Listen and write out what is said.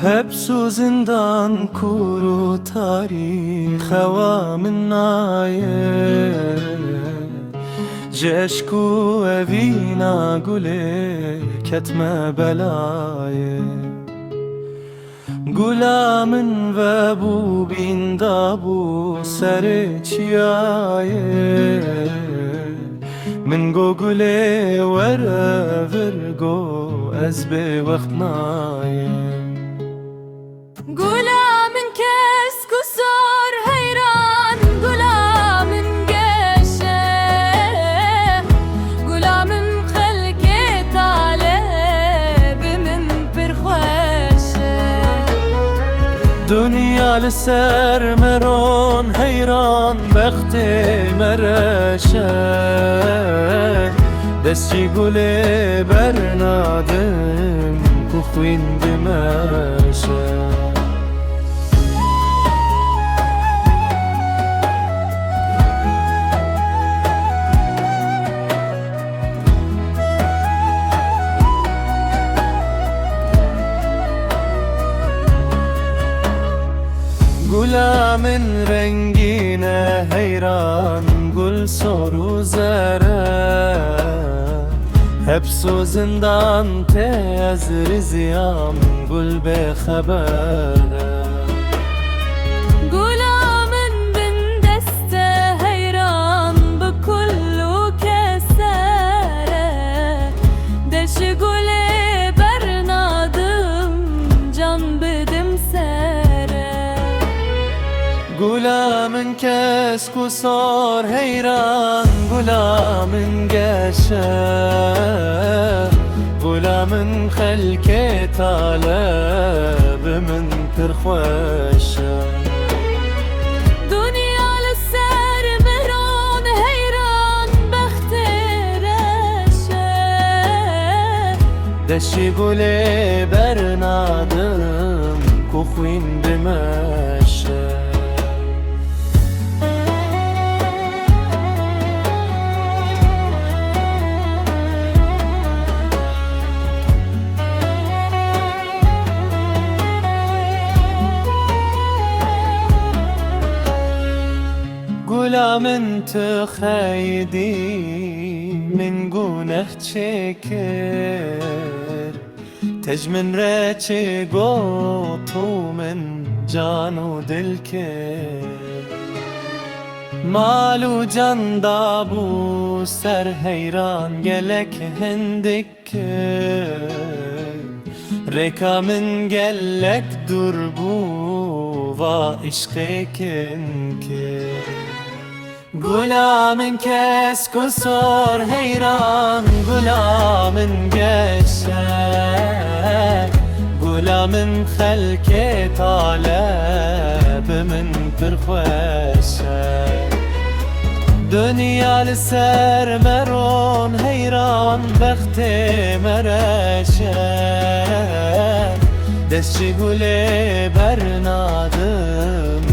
hep sözünden kuru tarih hava min naye جشكو evina gule ketme belaye Gulamın ve bu binda bu seri çiyaye Min go gule vere virgo ez be vaxtnaye Gulamın kes kusur heyran Gulamın geşe Gulamın xelke talebimin bir xoşe Dünya لسر مرون حیران وقت مرشه دستی گله برنادم کو خوین بمشه Gulamın rengine heyran gül soru zere Hep sözünden tez riziyam gül be habere Gulamın bin deste heyran bu kullu kesere Deşi gule bernadım can bidim sere Gulamın kes kusar heyran Gulamın geçe Gulamın xelke talebimin pir xoşe Dünya لسر مهران heyran بخت reşe Deşi gule bernadım ku خوین بمشه Gulamın tıxeydi min günah çeker Tecmin reçi gotu min canu dil ker Malu canda bu ser heyran gelek hendik Reka min gelek dur bu va işqikin ker Gulamın kes kusur heyran Gulamın geçe Gulamın xelke talebimin pir xoşe Dünya لسر مرون heyran Bekte mereşe Desçi gule bernadım